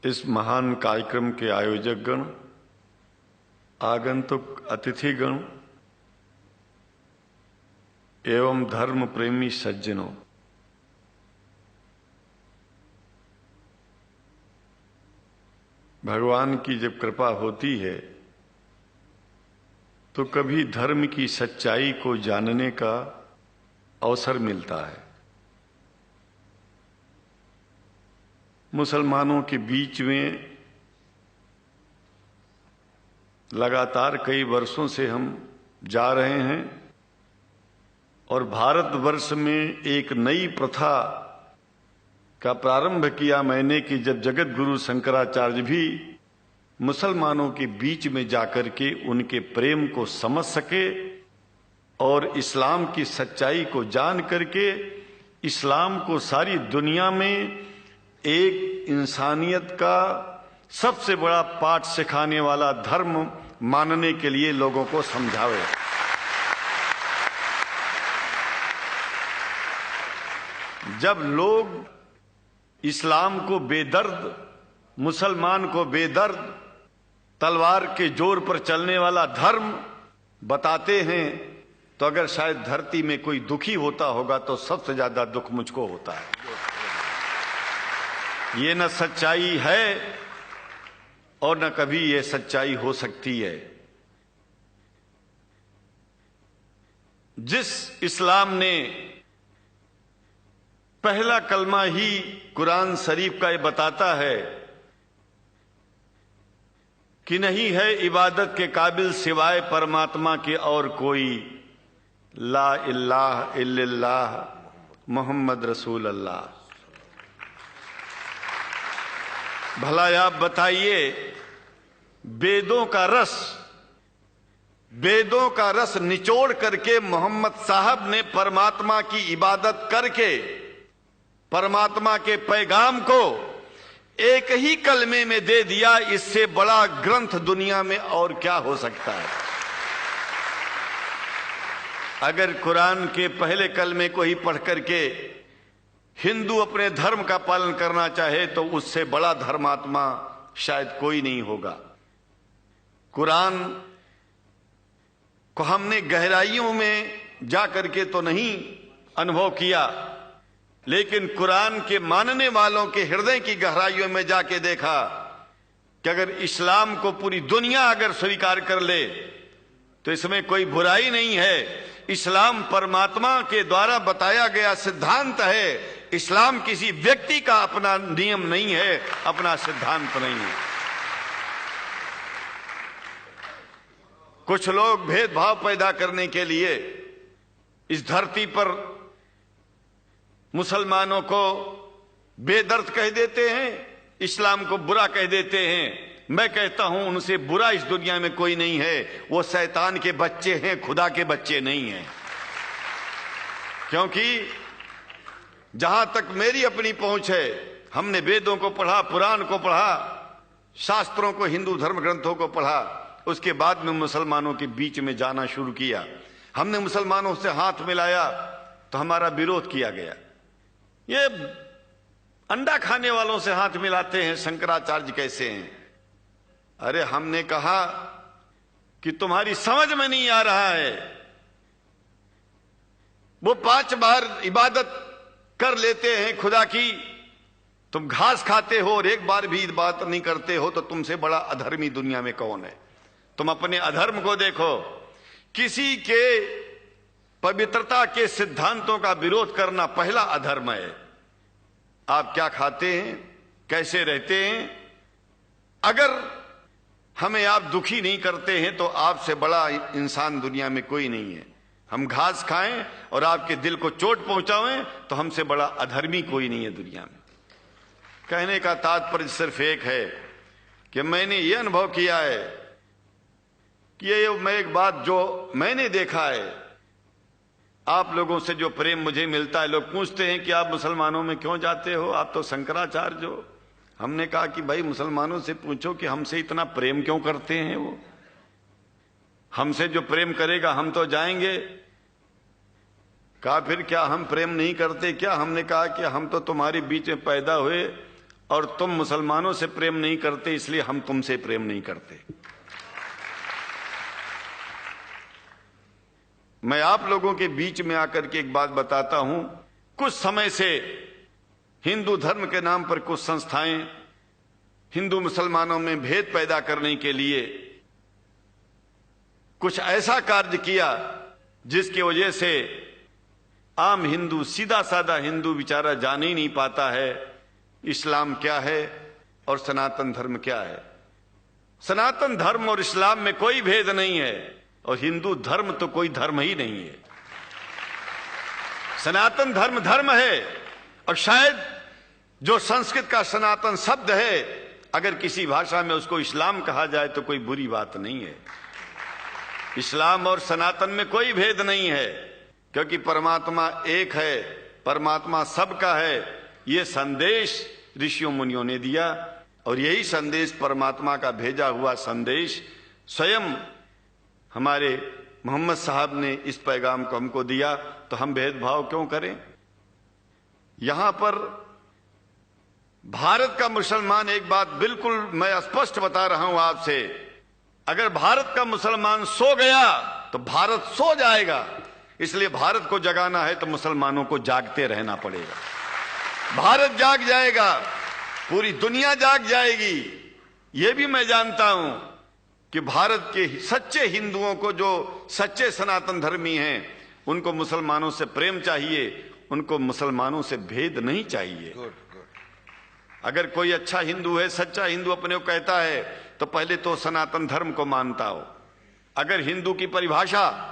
इस महान कार्यक्रम के आयोजक गण, आगंतुक अतिथिगण एवं धर्म प्रेमी सज्जनों, भगवान की जब कृपा होती है तो कभी धर्म की सच्चाई को जानने का अवसर मिलता है। मुसलमानों के बीच में लगातार कई वर्षों से हम जा रहे हैं और भारतवर्ष में एक नई प्रथा का प्रारंभ किया मैंने कि जब जगत गुरु शंकराचार्य भी मुसलमानों के बीच में जाकर के उनके प्रेम को समझ सके और इस्लाम की सच्चाई को जान करके इस्लाम को सारी दुनिया में एक इंसानियत का सबसे बड़ा पाठ सिखाने वाला धर्म मानने के लिए लोगों को समझावे। जब लोग इस्लाम को बेदर्द, मुसलमान को बेदर्द, तलवार के जोर पर चलने वाला धर्म बताते हैं तो अगर शायद धरती में कोई दुखी होता होगा तो सबसे ज्यादा दुख मुझको होता है। ये न सच्चाई है और न कभी ये सच्चाई हो सकती है। जिस इस्लाम ने पहला कलमा ही कुरान शरीफ का ये बताता है कि नहीं है इबादत के काबिल सिवाय परमात्मा के और कोई, ला इलाहा इल्लल्लाह मोहम्मद रसूल अल्लाह। भला आप बताइए, वेदों का रस निचोड़ करके मोहम्मद साहब ने परमात्मा की इबादत करके परमात्मा के पैगाम को एक ही कलमे में दे दिया। इससे बड़ा ग्रंथ दुनिया में और क्या हो सकता है? अगर कुरान के पहले कलमे को ही पढ़ करके हिंदू अपने धर्म का पालन करना चाहे तो उससे बड़ा धर्मात्मा शायद कोई नहीं होगा। कुरान को हमने गहराइयों में जा करके तो नहीं अनुभव किया, लेकिन कुरान के मानने वालों के हृदय की गहराइयों में जाके देखा कि अगर इस्लाम को पूरी दुनिया अगर स्वीकार कर ले तो इसमें कोई बुराई नहीं है। इस्लाम परमात्मा के द्वारा बताया गया सिद्धांत है। इस्लाम किसी व्यक्ति का अपना नियम नहीं है, अपना सिद्धांत नहीं है। कुछ लोग भेदभाव पैदा करने के लिए इस धरती पर मुसलमानों को बेदर्द कह देते हैं, इस्लाम को बुरा कह देते हैं। मैं कहता हूं उनसे बुरा इस दुनिया में कोई नहीं है। वो शैतान के बच्चे हैं, खुदा के बच्चे नहीं हैं। क्योंकि जहां तक मेरी अपनी पहुंच है, हमने वेदों को पढ़ा, पुराण को पढ़ा, शास्त्रों को, हिंदू धर्म ग्रंथों को पढ़ा। उसके बाद में मुसलमानों के बीच में जाना शुरू किया। हमने मुसलमानों से हाथ मिलाया तो हमारा विरोध किया गया। ये अंडा खाने वालों से हाथ मिलाते हैं, शंकराचार्य कैसे हैं? अरे हमने कहा कि तुम्हारी समझ में नहीं आ रहा है। वो 5 बार इबादत कर लेते हैं खुदा की, तुम घास खाते हो और एक बार भी इबादत नहीं करते हो, तो तुमसे बड़ा अधर्मी दुनिया में कौन है? तुम अपने अधर्म को देखो। किसी के पवित्रता के सिद्धांतों का विरोध करना पहला अधर्म है। आप क्या खाते हैं, कैसे रहते हैं, अगर हमें आप दुखी नहीं करते हैं तो आपसे बड़ा इंसान दुनिया में कोई नहीं है। हम घास खाएं और आपके दिल को चोट पहुंचाएं तो हमसे बड़ा अधर्मी कोई नहीं है दुनिया में। कहने का तात्पर्य सिर्फ एक है कि मैंने ये अनुभव किया है कि ये मैं एक बात जो मैंने देखा है, आप लोगों से जो प्रेम मुझे मिलता है, लोग पूछते हैं कि आप मुसलमानों में क्यों जाते हो, आप तो शंकराचार्य हो। हमने कहा कि भाई मुसलमानों से पूछो कि हमसे इतना प्रेम क्यों करते हैं। वो हमसे जो प्रेम करेगा हम तो जाएंगे। कहा फिर क्या हम प्रेम नहीं करते क्या? हमने कहा कि हम तो तुम्हारे बीच में पैदा हुए और तुम मुसलमानों से प्रेम नहीं करते, इसलिए हम तुमसे प्रेम नहीं करते। मैं आप लोगों के बीच में आकर के एक बात बताता हूं। कुछ समय से हिंदू धर्म के नाम पर कुछ संस्थाएं हिंदू मुसलमानों में भेद पैदा करने के लिए कुछ ऐसा कार्य किया जिसकी वजह से आम हिंदू, सीधा साधा हिंदू बेचारा जान ही नहीं पाता है इस्लाम क्या है और सनातन धर्म क्या है। सनातन धर्म और इस्लाम में कोई भेद नहीं है और हिंदू धर्म तो कोई धर्म ही नहीं है। सनातन धर्म धर्म है और शायद जो संस्कृत का सनातन शब्द है, अगर किसी भाषा में उसको इस्लाम कहा जाए तो कोई बुरी बात नहीं है। इस्लाम और सनातन में कोई भेद नहीं है, क्योंकि परमात्मा एक है, परमात्मा सबका है। ये संदेश ऋषियों मुनियों ने दिया और यही संदेश, परमात्मा का भेजा हुआ संदेश, स्वयं हमारे मोहम्मद साहब ने इस पैगाम को हमको दिया। तो हम भेदभाव क्यों करें? यहां पर भारत का मुसलमान, एक बात बिल्कुल मैं स्पष्ट बता रहा हूं आपसे, अगर भारत का मुसलमान सो गया तो भारत सो जाएगा। इसलिए भारत को जगाना है तो मुसलमानों को जागते रहना पड़ेगा। भारत जाग जाएगा, पूरी दुनिया जाग जाएगी। यह भी मैं जानता हूं कि भारत के सच्चे हिंदुओं को, जो सच्चे सनातन धर्मी हैं, उनको मुसलमानों से प्रेम चाहिए, उनको मुसलमानों से भेद नहीं चाहिए। अगर कोई अच्छा हिंदू है, सच्चा हिंदू अपने को कहता है, तो पहले तो सनातन धर्म को मानता हो। अगर हिंदू की परिभाषा